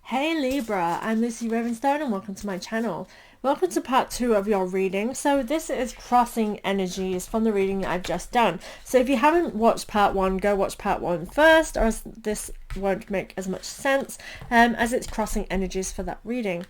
Hey Libra, I'm Lucy Ravenstone and welcome to my channel. Welcome to part 2 of your reading. So this is crossing energies from the reading I've just done. So if you haven't watched part 1, go watch part 1 first, or this won't make as much sense as it's crossing energies for that reading.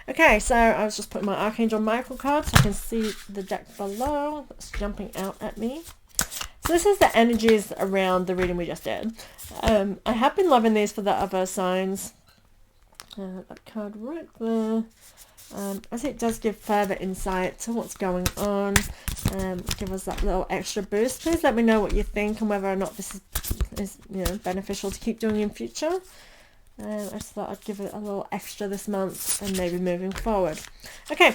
Okay, so I was just putting my Archangel Michael card so I can see the deck below. It's jumping out at me. So this is the energies around the reading we just did. I have been loving these for the other signs. That card right there, as it does give further insight to what's going on, give us that little extra boost. Please let me know what you think and whether or not this is beneficial to keep doing in future. I just thought I'd give it a little extra this month and maybe moving forward. Okay,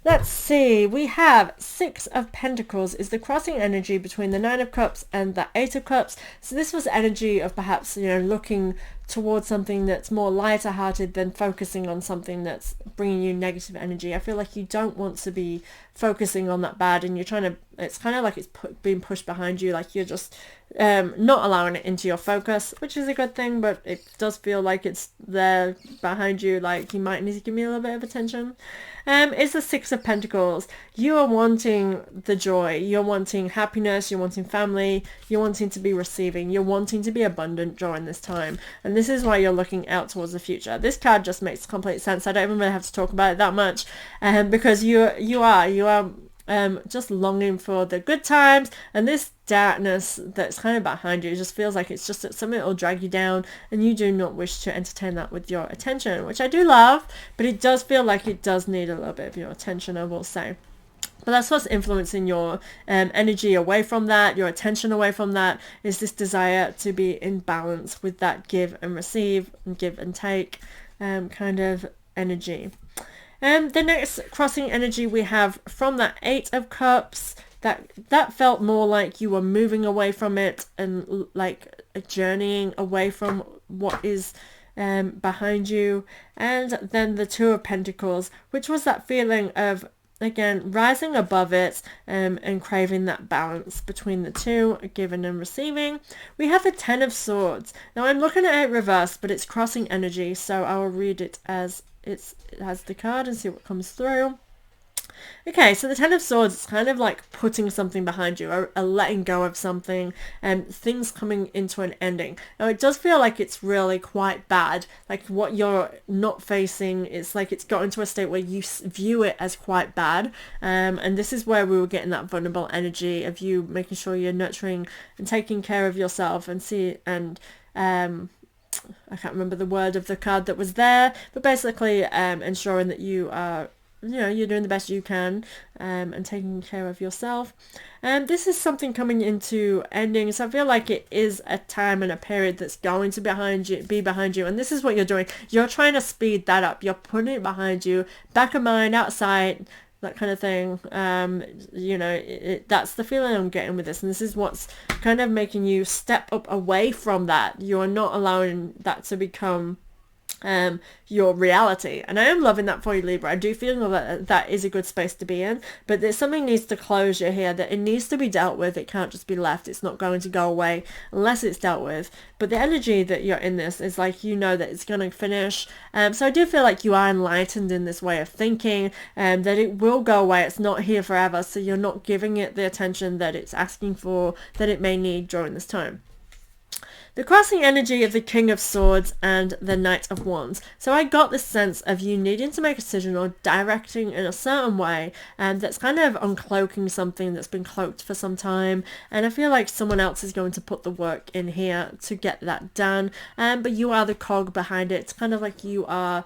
let's see. We have 6 of Pentacles is the crossing energy between the 9 of Cups and the 8 of Cups. So this was energy of perhaps, looking towards something that's more lighter hearted than focusing on something that's bringing you negative energy. I feel like you don't want to be focusing on that bad, and you're trying to, it's kind of like it's being pushed behind you, like you're just not allowing it into your focus, which is a good thing, but it does feel like it's there behind you, like you might need to give me a little bit of attention. It's the 6 of Pentacles. You are wanting the joy, you're wanting happiness, you're wanting family, you're wanting to be receiving, you're wanting to be abundant during this time, and this is why you're looking out towards the future. This card just makes complete sense. I don't even really have to talk about it that much, because you are just longing for the good times, and this darkness that's kind of behind you just feels like it's just something that will drag you down, and you do not wish to entertain that with your attention, which I do love, but it does feel like it does need a little bit of your attention, I will say. But that's what's influencing your energy away from that, your attention away from that, is this desire to be in balance with that give and receive and give and take kind of energy. The next crossing energy we have from that 8 of Cups, that felt more like you were moving away from it and like journeying away from what is behind you. And then the 2 of Pentacles, which was that feeling of, again, rising above it and craving that balance between the two, giving and receiving. We have the 10 of Swords. Now I'm looking at it reversed, but it's crossing energy, so I will read it as it has the card and see what comes through. Okay, so the 10 of Swords is kind of like putting something behind you, or a letting go of something, and things coming into an ending. Now it does feel like it's really quite bad, like what you're not facing, it's like it's got into a state where you view it as quite bad, and this is where we were getting that vulnerable energy of you making sure you're nurturing and taking care of yourself, and I can't remember the word of the card that was there, but basically ensuring that you are, you're doing the best you can, and taking care of yourself. And this is something coming into ending, so I feel like it is a time and a period that's going to be behind you, and this is what you're doing. You're trying to speed that up. You're putting it behind you, back of mind, outside, that kind of thing. That's the feeling I'm getting with this, and this is what's kind of making you step up away from that. You're not allowing that to become your reality, and I am loving that for you, Libra. I do feel that that is a good space to be in, but there's something needs to closure here, that it needs to be dealt with. It can't just be left. It's not going to go away unless it's dealt with. But the energy that you're in this is like, that it's going to finish, so I do feel like you are enlightened in this way of thinking, that it will go away. It's not here forever, so you're not giving it the attention that it's asking for, that it may need during this time. The crossing energy of the King of Swords and the Knight of Wands. So I got this sense of you needing to make a decision or directing in a certain way, and that's kind of uncloaking something that's been cloaked for some time, and I feel like someone else is going to put the work in here to get that done, but you are the cog behind it. It's kind of like you are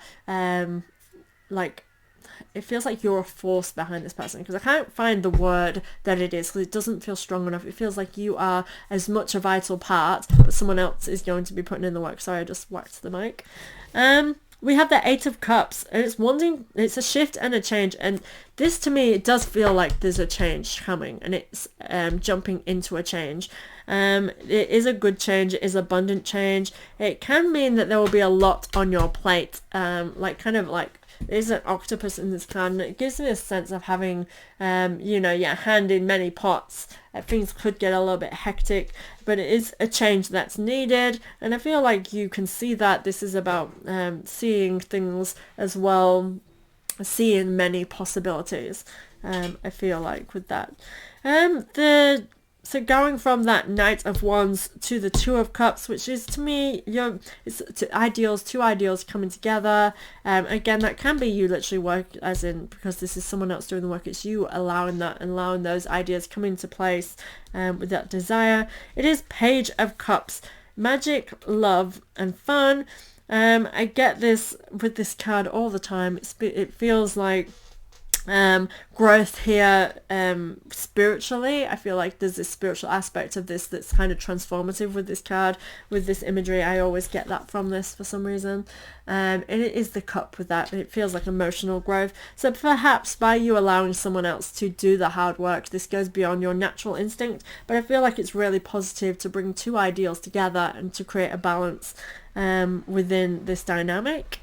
it feels like you're a force behind this person, because I can't find the word that it is, because it doesn't feel strong enough. It feels like you are as much a vital part, but someone else is going to be putting in the work. Sorry, I just whacked the mic. We have the 8 of Cups, and it's a shift and a change, and this to me, it does feel like there's a change coming, and it's jumping into a change. It is a good change. It is abundant change. It can mean that there will be a lot on your plate, like kind of like there's an octopus in this card, and it gives me a sense of having, you know, your hand in many pots. Things could get a little bit hectic, but it is a change that's needed, and I feel like you can see that this is about seeing things as well, seeing many possibilities. I feel like with that. So going from that Knight of Wands to the Two of Cups, which is to me, it's two ideals coming together. Again, that can be you literally work, as in, because this is someone else doing the work, it's you allowing that and allowing those ideas come into place with that desire. It is Page of Cups, magic, love, and fun. I get this with this card all the time. It feels like growth here spiritually. I feel like there's this spiritual aspect of this that's kind of transformative with this card, with this imagery. I always get that from this for some reason, and it is the cup with that. It feels like emotional growth. So perhaps by you allowing someone else to do the hard work, this goes beyond your natural instinct, but I feel like it's really positive to bring two ideals together and to create a balance within this dynamic.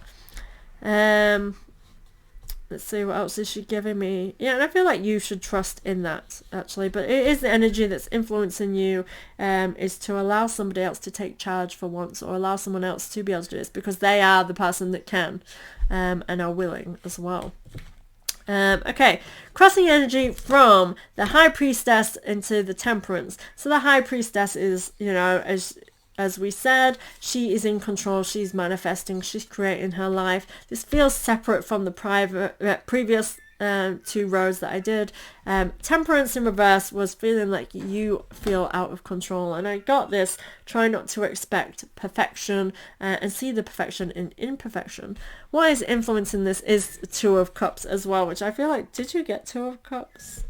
Let's see, what else is she giving me? Yeah, and I feel like you should trust in that, actually. But it is the energy that's influencing you, is to allow somebody else to take charge for once, or allow someone else to be able to do this, because they are the person that can, and are willing as well. Okay, crossing energy from the High Priestess into the Temperance. So the High Priestess is, you know, as we said, she is in control, she's manifesting, she's creating her life. This feels separate from the previous two rows that I did. Temperance in reverse was feeling like you feel out of control, and I got this, try not to expect perfection and see the perfection in imperfection. What is influencing this is Two of Cups as well, which I feel like, did you get Two of Cups?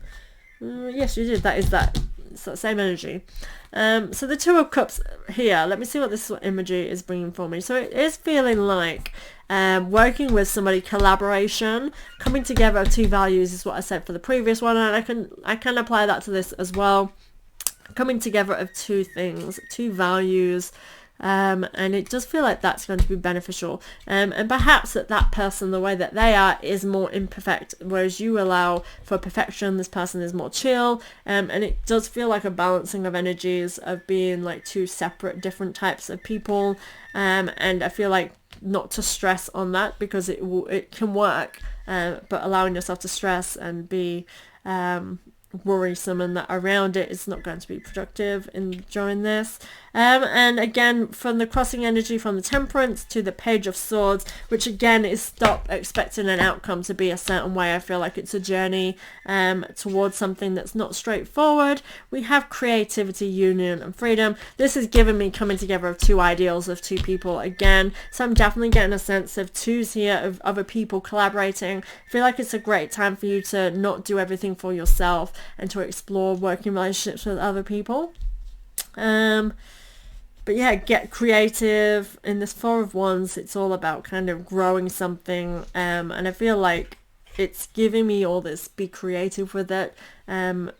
Yes, you did. It's that same energy. So the Two of Cups here, let me see what this imagery is bringing for me. So it is feeling like working with somebody, collaboration, coming together of two values is what I said for the previous one, and I can apply that to this as well. Coming together of two things, two values, and it does feel like that's going to be beneficial, and perhaps that person, the way that they are, is more imperfect, whereas you allow for perfection. This person is more chill, and it does feel like a balancing of energies of being like two separate different types of people, and I feel like not to stress on that, because it can work, but allowing yourself to stress and be worrisome and that around it is not going to be productive in during this. And again, from the crossing energy from the Temperance to the Page of Swords, which again is stop expecting an outcome to be a certain way. I feel like it's a journey towards something that's not straightforward. We have creativity, union, and freedom. This is giving me coming together of two ideals of two people again. So I'm definitely getting a sense of twos here, of other people collaborating. I feel like it's a great time for you to not do everything for yourself and to explore working relationships with other people. But yeah, get creative. In this Four of Wands, it's all about kind of growing something, and I feel like it's giving me all this, be creative with it, and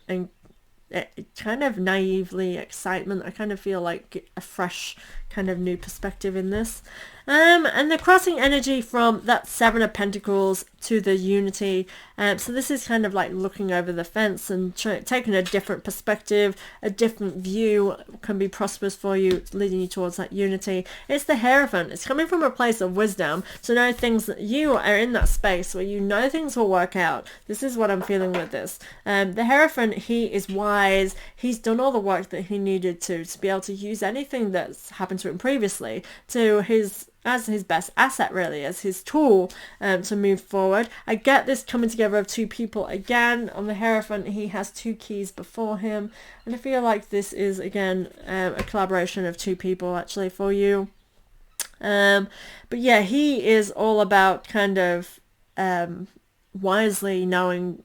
kind of naively excitement. I kind of feel like a fresh kind of new perspective in this. And the crossing energy from that Seven of Pentacles to the Unity. So this is kind of like looking over the fence and taking a different perspective, a different view can be prosperous for you, leading you towards that unity. It's the Hierophant. It's coming from a place of wisdom to know things that you are in that space where you know things will work out. This is what I'm feeling with this. The Hierophant, he is wise. He's done all the work that he needed to be able to use anything that's happened to him previously as his best asset, really, as his tool to move forward. I get this coming together of two people again. On the Hierophant, he has two keys before him, and I feel like this is again a collaboration of two people actually for you. But yeah, he is all about kind of wisely knowing.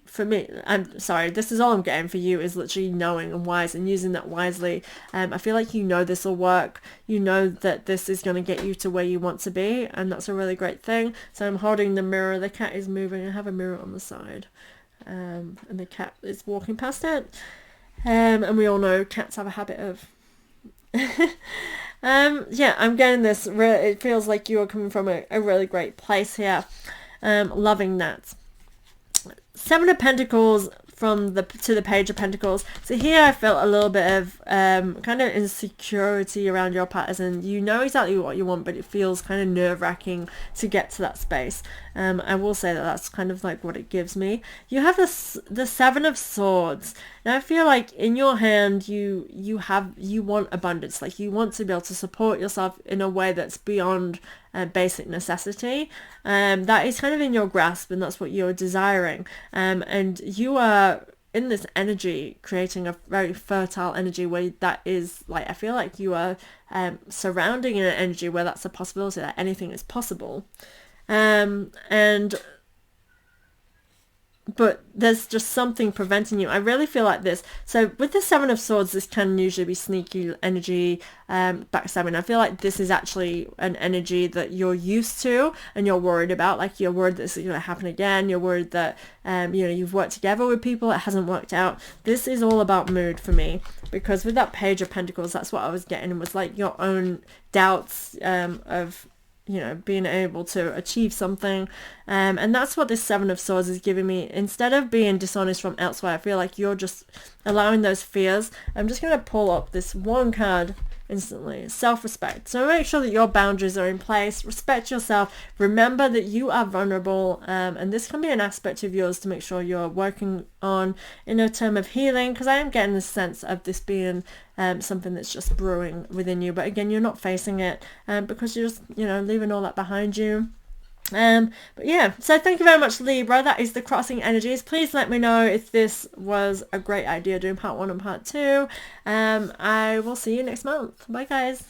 For me, I'm sorry, this is all I'm getting for you, is literally knowing and wise and using that wisely. I feel like you know this will work. You know that this is going to get you to where you want to be, and that's a really great thing. So I'm holding the mirror. The cat is moving. I have a mirror on the side, and the cat is walking past it. And we all know cats have a habit of yeah, I'm getting this. It feels like you are coming from a really great place here. Loving that. Seven of Pentacles from the to the Page of Pentacles. So here I felt a little bit of kind of insecurity around your partners, and you know exactly what you want, but it feels kind of nerve-wracking to get to that space. I will say that that's kind of like what it gives me. You have the Seven of Swords. Now I feel like in your hand you want abundance, like you want to be able to support yourself in a way that's beyond basic necessity. That is kind of in your grasp, and that's what you're desiring. And you are in this energy creating a very fertile energy where that is like, I feel like you are surrounding an energy where that's a possibility, that anything is possible. But there's just something preventing you. I really feel like this. So with the Seven of Swords, this can usually be sneaky energy, backstabbing. I feel like this is actually an energy that you're used to and you're worried about. Like you're worried that this is going to happen again. You're worried that, you've worked together with people, it hasn't worked out. This is all about mood for me, because with that Page of Pentacles, that's what I was getting, was like your own doubts of being able to achieve something. And that's what this Seven of Swords is giving me. Instead of being dishonest from elsewhere, I feel like you're just allowing those fears. I'm just going to pull up this one card instantly. Self-respect. So make sure that your boundaries are in place. Respect yourself. Remember that you are vulnerable. And this can be an aspect of yours to make sure you're working on in a term of healing, because I am getting the sense of this being something that's just brewing within you. But again, you're not facing it because you're just, leaving all that behind you. But yeah, so thank you very much, Libra. That is the crossing energies. Please let me know if this was a great idea doing part 1 and part 2. I will see you next month. Bye guys.